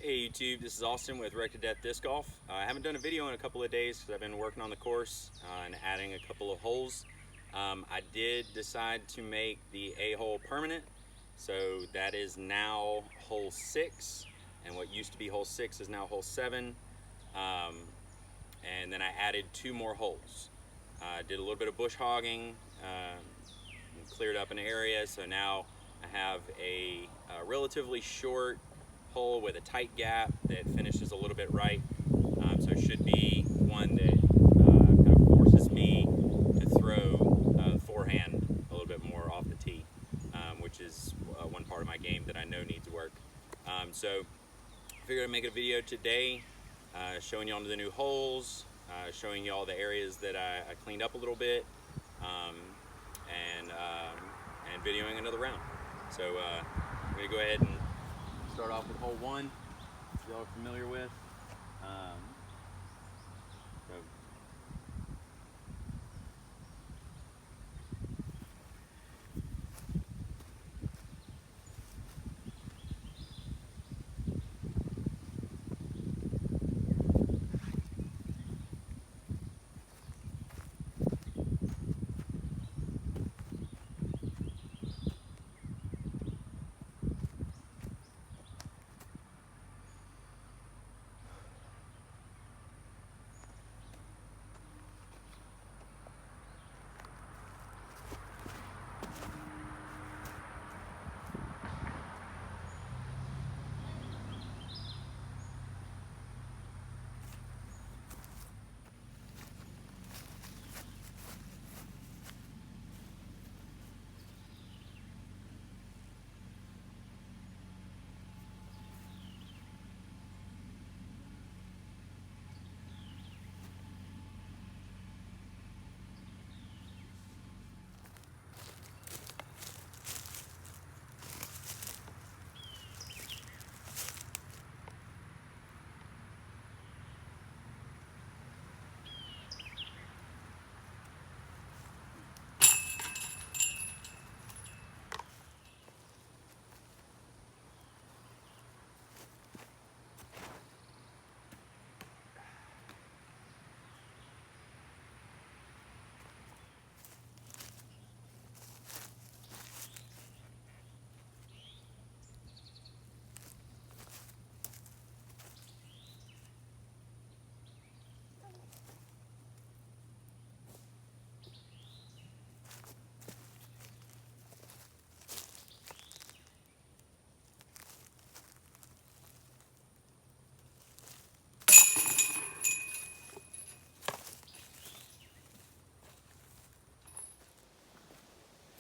Hey YouTube, this is Austin with Wreck to Death Disc Golf. I haven't done a video in a couple of days because I've been working on the course and adding a couple of holes. I did decide to make the A-hole permanent, so that is now hole 6, and what used to be hole 6 is now hole 7. And then I added 2 more holes. Did a little bit of bush hogging, cleared up an area, so now I have a relatively short hole with a tight gap that finishes a little bit right, so it should be one that kind of forces me to throw forehand a little bit more off the tee, which is one part of my game that I know needs work. So I figured I'd make a video today showing you all the new holes, showing you all the areas that I cleaned up a little bit, and videoing another round. So I'm going to go ahead and start off with hole 1, y'all are familiar with.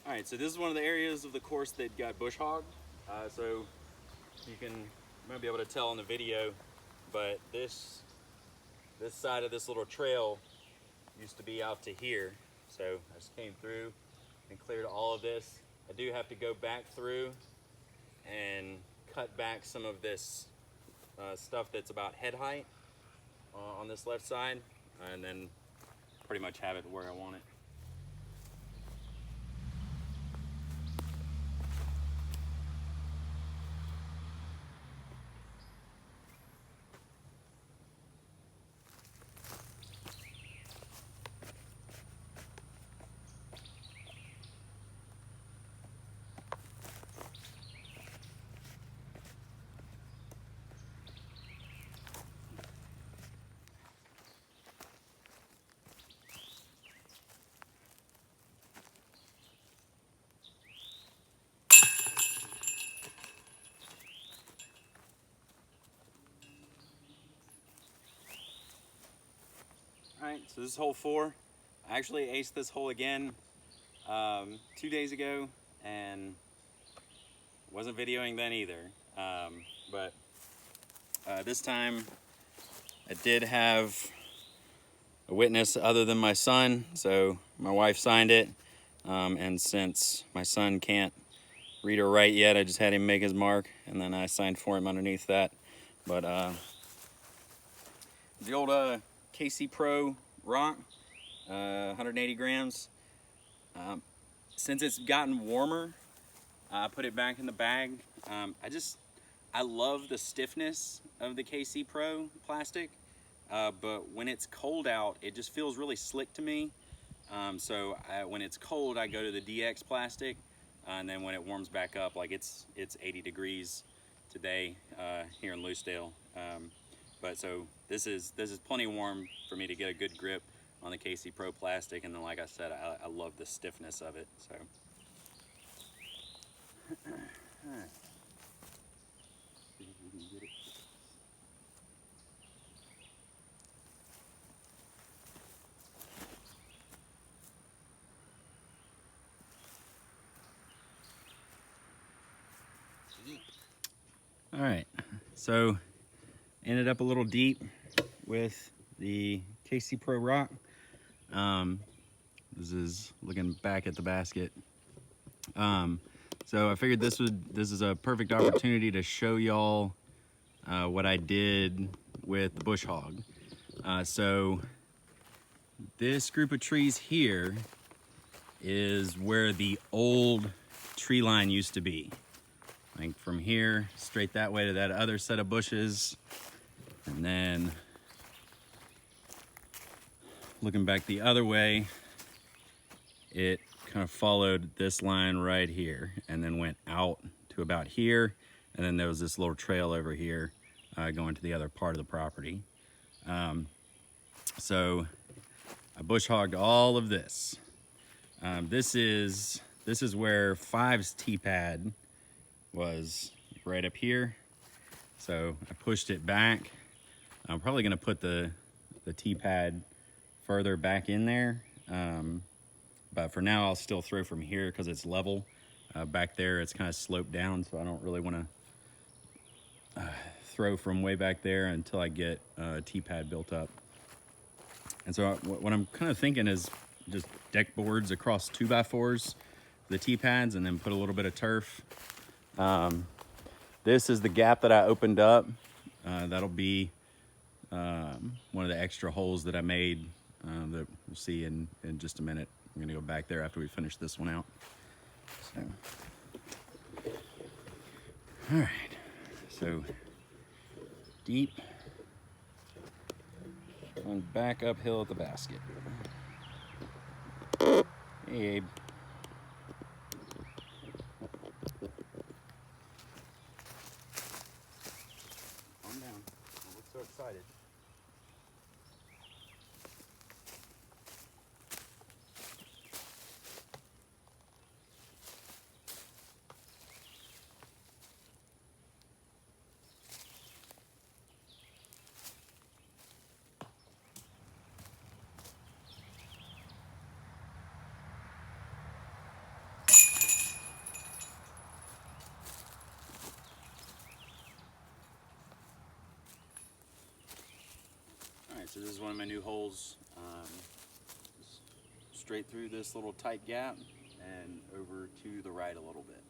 Alright, so this is one of the areas of the course that got bush hogged. So you might be able to tell in the video, but this side of this little trail used to be out to here. So I just came through and cleared all of this. I do have to go back through and cut back some of this stuff that's about head height on this left side, and then pretty much have it where I want it. Alright, so this is hole 4. I actually aced this hole again 2 days ago and wasn't videoing then either. But this time I did have a witness other than my son, so my wife signed it. And since my son can't read or write yet, I just had him make his mark, and then I signed for him underneath that. But the old KC Pro rock, 180 grams. Since it's gotten warmer, I put it back in the bag. I love the stiffness of the KC Pro plastic, but when it's cold out, it just feels really slick to me. When it's cold, I go to the DX plastic, and then when it warms back up, like it's 80 degrees today here in Loosedale. But so this is plenty warm for me to get a good grip on the KC Pro plastic, and then like I said, I love the stiffness of it. So. All right. See if we can get it. All right, so ended up a little deep with the KC Pro rock. This is looking back at the basket. So I figured this is a perfect opportunity to show y'all what I did with the bush hog. So this group of trees here is where the old tree line used to be. Like from here, straight that way to that other set of bushes. And then looking back the other way, it kind of followed this line right here and then went out to about here. And then there was this little trail over here going to the other part of the property. So I bush hogged all of this. This is where 5's T-pad was, right up here. So I pushed it back. I'm probably gonna put the T-pad further back in there. But for now, I'll still throw from here because it's level. Back there, it's kind of sloped down, so I don't really want to throw from way back there until I get a T-pad built up. And so what I'm kind of thinking is just deck boards across 2x4s, the T-pads, and then put a little bit of turf. This is the gap that I opened up. That'll be one of the extra holes that I made that we'll see in just a minute. I'm gonna go back there after we finish this one out. So, all right, so deep, going back uphill at the basket. Hey, Abe. Calm down, don't look so excited. So this is one of my new holes, straight through this little tight gap and over to the right a little bit.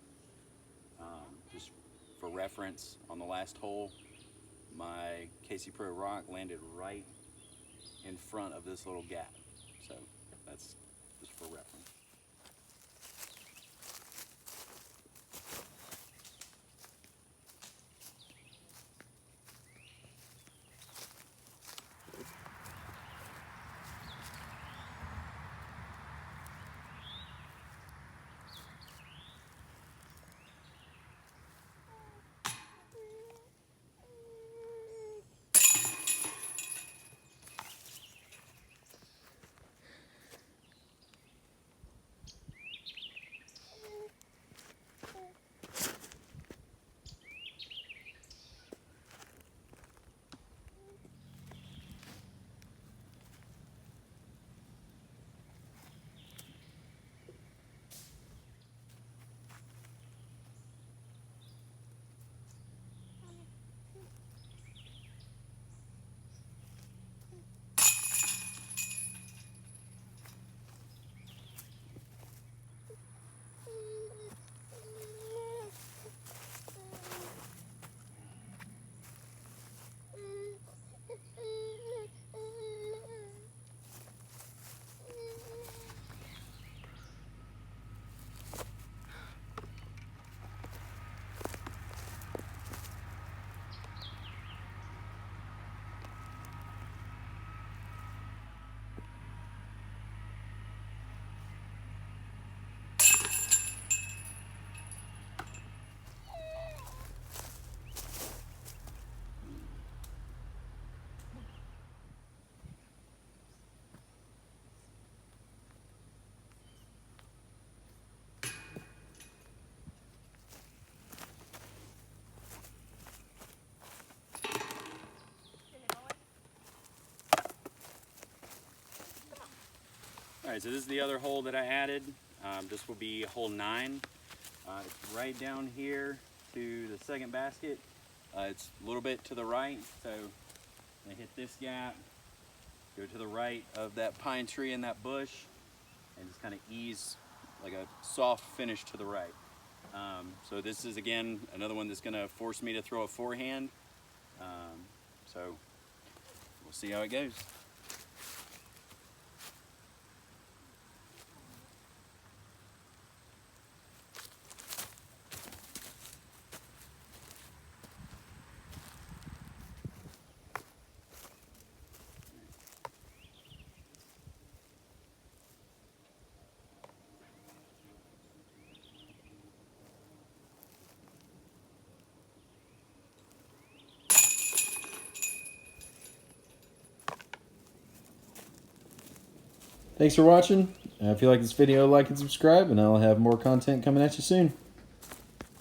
Just for reference, on the last hole, my KC Pro rock landed right in front of this little gap. So that's just for reference. Alright, so this is the other hole that I added. This will be hole 9. It's right down here to the second basket. It's a little bit to the right, so I hit this gap, go to the right of that pine tree and that bush, and just kind of ease like a soft finish to the right. So this is, again, another one that's going to force me to throw a forehand. So we'll see how it goes. Thanks for watching. If you like this video, like and subscribe, and I'll have more content coming at you soon.